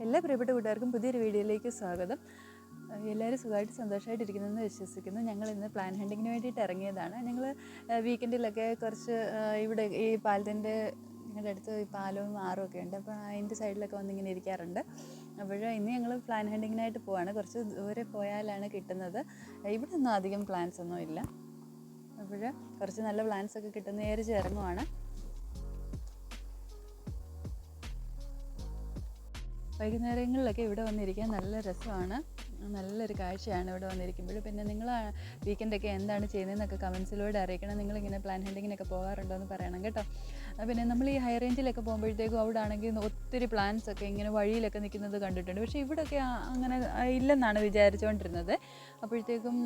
എല്ലാ പ്രിയപ്പെട്ട കൂട്ടുകാർക്കും പുതിയൊരു വീഡിയോയിലേക്ക് സ്വാഗതം. എല്ലാവരും സുഖമായിട്ട് സന്തോഷമായിട്ടിരിക്കുന്നതെന്ന് വിശ്വസിക്കുന്നു. ഞങ്ങൾ ഇന്ന് പ്ലാൻ ഹണ്ടിങ്ങിന് വേണ്ടിയിട്ട് ഇറങ്ങിയതാണ്. ഞങ്ങൾ വീക്കെൻഡിലൊക്കെ കുറച്ച് ഇവിടെ ഈ പാലത്തിൻ്റെ ഞങ്ങളുടെ അടുത്ത് ഈ പാലവും ആറും ഒക്കെ ഉണ്ട്. അപ്പോൾ അതിൻ്റെ സൈഡിലൊക്കെ വന്നിങ്ങനെ ഇരിക്കാറുണ്ട്. അപ്പോൾ ഇന്ന് ഞങ്ങൾ പ്ലാൻ ഹണ്ടിങ്ങിനായിട്ട് പോവാണ്. കുറച്ച് ദൂരെ പോയാലാണ് കിട്ടുന്നത്. ഇവിടെ ഒന്നും അധികം പ്ലാൻസ് ഒന്നും ഇല്ല. അപ്പോൾ കുറച്ച് നല്ല പ്ലാൻസൊക്കെ കിട്ടുന്ന വിചാരിച്ച് ഇറങ്ങുവാണ്. വൈകുന്നേരങ്ങളിലൊക്കെ ഇവിടെ വന്നിരിക്കാൻ നല്ല രസമാണ്, നല്ലൊരു കാഴ്ചയാണ് ഇവിടെ വന്നിരിക്കുമ്പോൾ. പിന്നെ നിങ്ങൾ വീക്കെൻഡൊക്കെ എന്താണ് ചെയ്യുന്നതെന്നൊക്കെ കമൻസിലൂടെ അറിയിക്കണം. നിങ്ങളിങ്ങനെ പ്ലാൻ ഹണ്ടിങ്ങിനൊക്കെ പോകാറുണ്ടോ എന്ന് പറയണം കേട്ടോ. പിന്നെ നമ്മൾ ഈ ഹൈ റേഞ്ചിലൊക്കെ പോകുമ്പോഴത്തേക്കും അവിടെ ആണെങ്കിൽ ഒത്തിരി പ്ലാൻസ് ഒക്കെ ഇങ്ങനെ വഴിയിലൊക്കെ നിൽക്കുന്നത് കണ്ടിട്ടുണ്ട്. പക്ഷേ ഇവിടെയൊക്കെ അങ്ങനെ ഇല്ലെന്നാണ് വിചാരിച്ചുകൊണ്ടിരുന്നത്. അപ്പോഴത്തേക്കും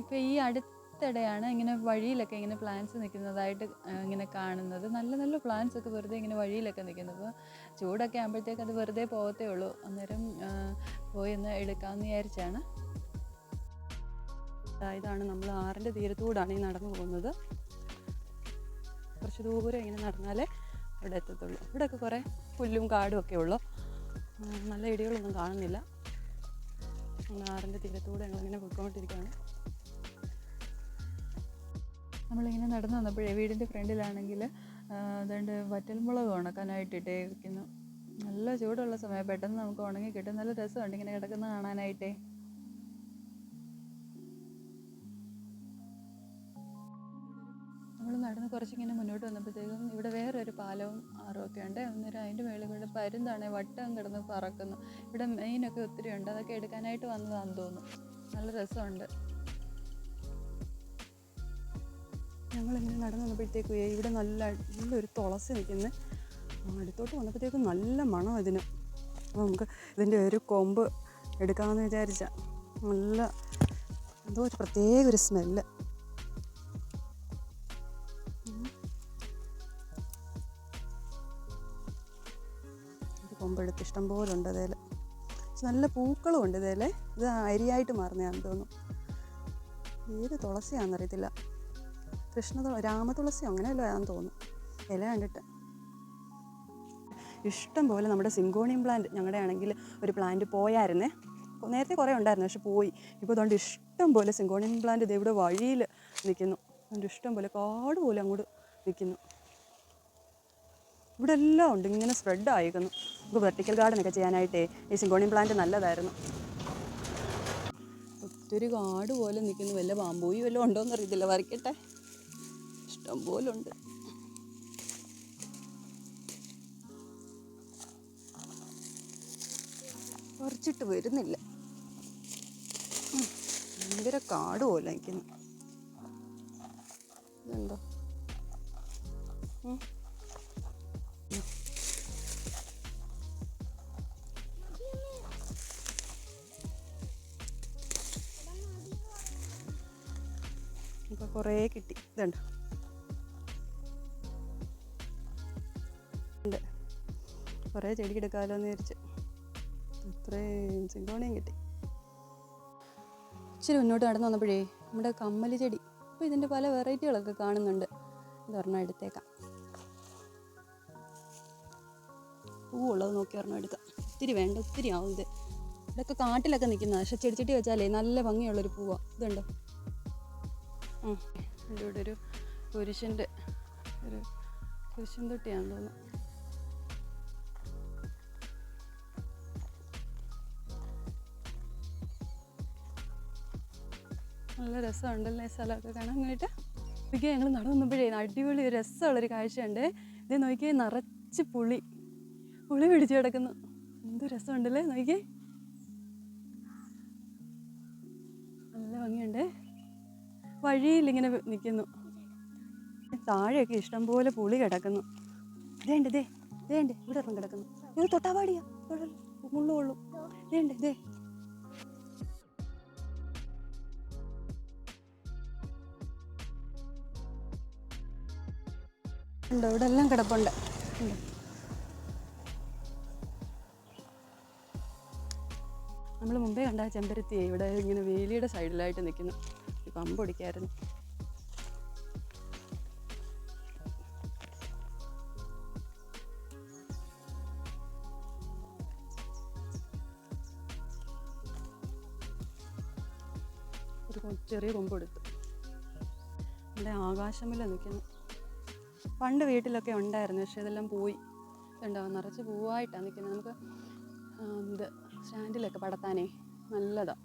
ഇപ്പോൾ ഈ അടുത്തിടെയാണ് ഇങ്ങനെ വഴിയിലൊക്കെ ഇങ്ങനെ പ്ലാൻസ് നിൽക്കുന്നതായിട്ട് ഇങ്ങനെ കാണുന്നത്. നല്ല നല്ല പ്ലാൻസ് ഒക്കെ വെറുതെ ഇങ്ങനെ വഴിയിലൊക്കെ നിൽക്കുന്നത്. അപ്പോൾ ചൂടൊക്കെ ആകുമ്പോഴത്തേക്ക് അത് വെറുതെ പോകത്തേ ഉള്ളൂ. അന്നേരം പോയി ഒന്ന് എടുക്കാമെന്ന് വിചാരിച്ചാണ്. ഇതാണ് നമ്മൾ ആറിൻ്റെ തീരത്തൂടാണ് ഈ നടന്നു പോകുന്നത്. കുറച്ച് ദൂരം ഇങ്ങനെ നടന്നാലേ ഇവിടെ എത്തത്തുള്ളൂ. ഇവിടെയൊക്കെ കുറേ പുല്ലും കാടും ഒക്കെ ഉള്ളൂ. നല്ല ഇടികളൊന്നും കാണുന്നില്ല. ആറിൻ്റെ തീരത്തൂടെ ഞങ്ങളിങ്ങനെ പോയിക്കൊണ്ടിരിക്കുകയാണ്. നമ്മളിങ്ങനെ നടന്നു വന്നപ്പോഴേ വീടിൻ്റെ ഫ്രണ്ടിലാണെങ്കിൽ അതുകൊണ്ട് വറ്റൽമുളക് ഉണക്കാനായിട്ടിട്ടേക്കുന്നു. നല്ല ചൂടുള്ള സമയം, പെട്ടെന്ന് നമുക്ക് ഉണങ്ങി കിട്ടും. നല്ല രസമുണ്ട് ഇങ്ങനെ കിടക്കുന്ന കാണാനായിട്ടേ. നമ്മൾ നടന്ന് കുറച്ചിങ്ങനെ മുന്നോട്ട് വന്നപ്പോഴത്തേക്കും ഇവിടെ വേറൊരു പാലവും ആറും ഒക്കെ ഉണ്ട്. അന്നേരം അതിൻ്റെ മേളിൽ കൂടെ പരുന്താണ് വട്ടം കിടന്ന് പറക്കുന്നു. ഇവിടെ മീനൊക്കെ ഒത്തിരി ഉണ്ട്. അതൊക്കെ എടുക്കാനായിട്ട് വന്നതാണെന്ന് തോന്നുന്നു. നല്ല രസമുണ്ട്. ഞങ്ങളിങ്ങനെ നടന്നു വന്നപ്പോഴത്തേക്കും ഇവിടെ നല്ലൊരു തുളസി നിൽക്കുന്നത്. അടുത്തോട്ട് വന്നപ്പോഴത്തേക്കും നല്ല മണം ഇതിന്. അപ്പോൾ നമുക്ക് ഇതിൻ്റെ ഒരു കൊമ്പ് എടുക്കാമെന്ന് വിചാരിച്ചാൽ നല്ല എന്തോ ഒരു പ്രത്യേക ഒരു സ്മെല്ല്. ഒരു കൊമ്പെടുത്ത് ഇഷ്ടം പോലെ ഉണ്ട് അതേൽ. നല്ല പൂക്കളും ഉണ്ട് ഇതേലെ. ഇത് അരിയായിട്ട് മാറുന്നതാണെന്ന് തോന്നുന്നു. ഏത് തുളസിയാണെന്നറിയത്തില്ല. രാമതുളസിയോ അങ്ങനെയല്ലോ ആണെന്ന് തോന്നുന്നു. ഇല കണ്ടിട്ട് ഇഷ്ടം പോലെ നമ്മുടെ സിങ്കോണിയം പ്ലാന്റ്, ഞങ്ങളുടെ ആണെങ്കിൽ ഒരു പ്ലാന്റ് പോയായിരുന്നേ. നേരത്തെ കുറേ ഉണ്ടായിരുന്നു, പക്ഷെ പോയി. ഇപ്പോൾ അതുകൊണ്ട് ഇഷ്ടം പോലെ സിങ്കോണിയം പ്ലാന്റ് ഇത് ഇവിടെ വഴിയിൽ നിൽക്കുന്നു. അതുകൊണ്ട് ഇഷ്ടം പോലെ കാട് പോലെ അങ്ങോട്ട് നിൽക്കുന്നു. ഇവിടെ എല്ലാം ഉണ്ട്, ഇങ്ങനെ സ്പ്രെഡ് ആയിരിക്കുന്നു. നമുക്ക് വെർട്ടിക്കൽ ഗാർഡനൊക്കെ ചെയ്യാനായിട്ടേ ഈ സിങ്കോണിയം പ്ലാന്റ് നല്ലതായിരുന്നു. ഒത്തിരി കാട് പോലെ നിൽക്കുന്നു. വല്ല ബാമ്പൂയി വല്ലതും ഉണ്ടോയെന്ന് അറിയത്തില്ല. വരയ്ക്കട്ടെ. ഇഷ്ടം പോലെ ഉണ്ട്. പറിച്ചിട്ട് വരുന്നില്ല. ഭയങ്കര കാട് പോലെ നിൽക്കുന്നു. ഇതെന്തോ ഇപ്പം കുറേ കിട്ടി. ഇതുണ്ട് കുറേ ചെടി എടുക്കാമല്ലോ എന്ന് വിചാരിച്ച് ഇത്രയും സിങ്കോണിയം കിട്ടി. ഇച്ചിരി മുന്നോട്ട് നടന്നു വന്നപ്പോഴേ നമ്മുടെ കമ്മലി ചെടി, അപ്പോൾ ഇതിൻ്റെ പല വെറൈറ്റികളൊക്കെ കാണുന്നുണ്ട്. ഇതൊരെണ്ണം എടുത്തേക്കാം. പൂവുള്ളത് നോക്കി ഒരെണ്ണം എടുക്കാം. ഒത്തിരി വേണ്ട, ഒത്തിരി ആവും. ഇത് ഇതൊക്കെ കാട്ടിലൊക്കെ നിൽക്കുന്നത്. പക്ഷെ ചെടിച്ചട്ടി വെച്ചാലേ നല്ല ഭംഗിയുള്ളൊരു പൂവാണ്. ഇതുണ്ടോ? എൻ്റെ ഇവിടെ ഒരു കുരിശൻ തൊട്ടിയാണെന്ന് തോന്നുന്നു. നല്ല രസമുണ്ടല്ലേ സ്ഥലമൊക്കെ കാണാനായിട്ട്. നോക്കിയാൽ ഞങ്ങൾ നടന്നു വന്നപ്പോഴേ അടിപൊളി രസമുള്ളൊരു കാഴ്ചയുണ്ട്. ഇത് നോക്കിയാൽ നിറച്ച് പുളി പിടിച്ച് കിടക്കുന്നു. എന്ത് രസമുണ്ടല്ലേ, നോക്കിയേ. നല്ല ഭംഗിയുണ്ട്. വഴിയിലിങ്ങനെ നിൽക്കുന്നു. താഴെയൊക്കെ ഇഷ്ടംപോലെ പുളി കിടക്കുന്നു. ഇതേണ്ട് ഇവിടെ ഒരെണ്ണം കിടക്കുന്നു. ഇത് തൊട്ടാപാടിയാ, മുള്ളുള്ളൂ. ഇതേ ഉണ്ടോ? ഇവിടെ എല്ലാം കിടപ്പുണ്ട്. നമ്മൾ മുമ്പേ കണ്ട ചെമ്പരത്തി ഇവിടെ ഇങ്ങനെ വേലിയുടെ സൈഡിലായിട്ട് നിൽക്കുന്നു. ഈ പമ്പ് പൊടിക്കായിരുന്നു. ചെറിയ കൊമ്പ് എടുത്തു. ഇവിടെ ആകാശമില്ല നിൽക്കുന്നു. പണ്ട് വീട്ടിലൊക്കെ ഉണ്ടായിരുന്നു, പക്ഷേ ഇതെല്ലാം പോയി. ഉണ്ടാവും നിറച്ച് പൂവായിട്ടാണ് നിൽക്കുന്നത്. നമുക്ക് ഇത് സ്റ്റാൻഡിലൊക്കെ പടത്താനേ നല്ലതാണ്.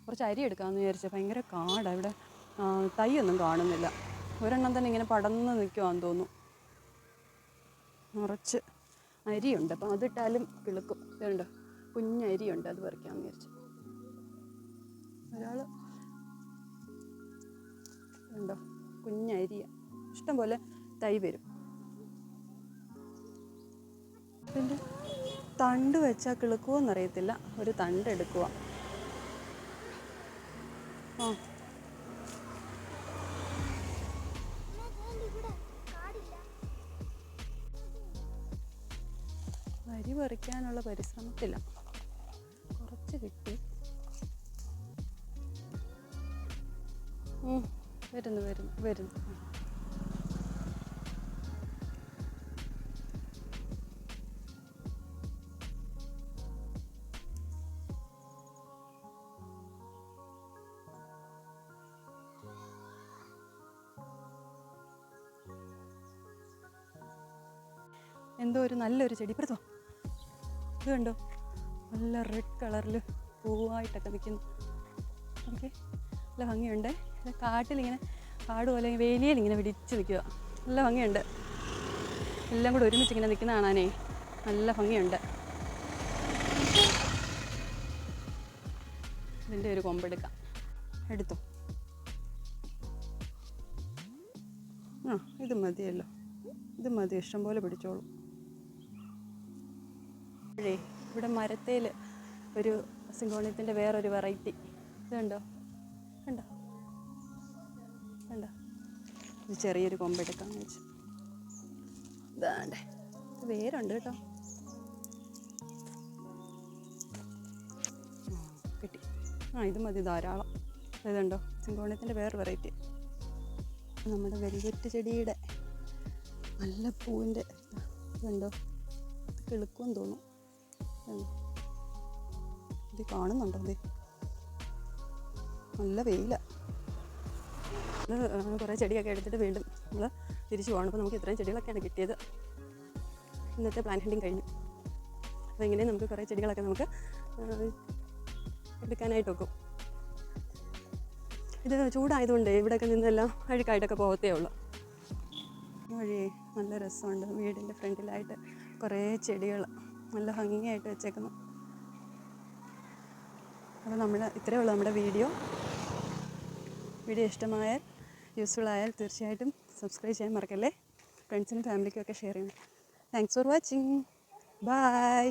കുറച്ച് അരി എടുക്കാമെന്ന് വിചാരിച്ചാൽ ഭയങ്കര കാടാണ് ഇവിടെ. തൈയൊന്നും കാണുന്നില്ല. ഒരെണ്ണം തന്നെ ഇങ്ങനെ പടർന്ന് നിൽക്കുവാന്ന് തോന്നുന്നു. നിറച്ച് അരിയുണ്ട്, അപ്പം അതിട്ടാലും കിളുക്കും. ഇതുണ്ട് കുഞ്ഞരിയുണ്ട്, അത് പറിക്കാമെന്ന് വിചാരിച്ചു. ഒരാൾ ഉണ്ടോ, കുഞ്ഞരിയ ഇഷ്ടംപോലെ തൈ വരും. പിന്നെ തണ്ട് വെച്ചാൽ കിളുക്കുമോയെന്നറിയത്തില്ല. ഒരു തണ്ട് എടുക്കുക. അരി പറിക്കാനുള്ള പരിശ്രമത്തില്ല. കുറച്ച് കിട്ടി. വരുന്നു. എന്തോ ഒരു നല്ലൊരു ചെടി ഇപ്പുറത്തോ, ഇത് കണ്ടോ, നല്ല റെഡ് കളറിൽ പൂവായിട്ടൊക്കെ നിൽക്കുന്നു. ഓക്കെ, നല്ല ഭംഗിയുണ്ട്. കാട്ടിലിങ്ങനെ കാട് പോലെ വേലിയിലിങ്ങനെ പിടിച്ച് നിൽക്കുക. നല്ല ഭംഗിയുണ്ട്. എല്ലാം കൂടെ ഒരുമിച്ച് ഇങ്ങനെ നിൽക്കുന്ന കാണാനേ നല്ല ഭംഗിയുണ്ട്. ഇതിൻ്റെ ഒരു കൊമ്പെടുക്കാം. എടുത്തോ. ഇത് മതിയല്ലോ, ഇത് മതി, ഇഷ്ടം പോലെ പിടിച്ചോളൂ. ഇവിടെ മരത്തേൽ ഒരു സിങ്കോണിയത്തിൻ്റെ വേറൊരു വെറൈറ്റി ഇതുണ്ടോ, കണ്ടോ കണ്ടോ, ഇത് ചെറിയൊരു കൊമ്പെടുക്കാമെന്ന് വെച്ചു. ഇതാണ്ടേ, വേരുണ്ട് കേട്ടോ. കിട്ടി. ഇത് മതി ധാരാളം. ഇതുണ്ടോ, സിങ്കോണിയത്തിൻ്റെ വേറെ വെറൈറ്റി. നമ്മുടെ വെൽവെറ്റ് ചെടിയുടെ നല്ല പൂവിൻ്റെ ഇതുണ്ടോ, കിളുക്കുമെന്ന് തോന്നുന്നു. ഇത് കാണുന്നുണ്ടോ, ഇത് നല്ല വെയിലാണ്. കുറേ ചെടിയൊക്കെ എടുത്തിട്ട് വീണ്ടും നമ്മൾ തിരിച്ചു പോകണം. അപ്പോൾ നമുക്ക് ഇത്രയും ചെടികളൊക്കെയാണ് കിട്ടിയത്. ഇന്നത്തെ പ്ലാന്റ് ഹണ്ടിങ് കഴിഞ്ഞു. അപ്പോൾ ഇങ്ങനെ നമുക്ക് കുറേ ചെടികളൊക്കെ നമുക്ക് എടുക്കാനായിട്ട് വെക്കും. ഇത് ചൂടായതുകൊണ്ട് ഇവിടെയൊക്കെ നിന്നെല്ലാം അഴുക്കായിട്ടൊക്കെ പോകത്തേ ഉള്ളൂ. വഴി നല്ല രസമുണ്ട്. വീടിൻ്റെ ഫ്രണ്ടിലായിട്ട് കുറേ ചെടികൾ നല്ല ഭംഗിയായിട്ട് വെച്ചേക്കുന്നു. അപ്പോൾ ഇത്രയേ ഉള്ളൂ നമ്മുടെ വീഡിയോ ഇഷ്ടമായാൽ, യൂസ്ഫുൾ ആയാൽ തീർച്ചയായിട്ടും സബ്സ്ക്രൈബ് ചെയ്യാൻ മറക്കല്ലേ. ഫ്രണ്ട്സിനും ഫാമിലിക്കും ഒക്കെ ഷെയർ ചെയ്യണം. Thanks for watching. ബൈ.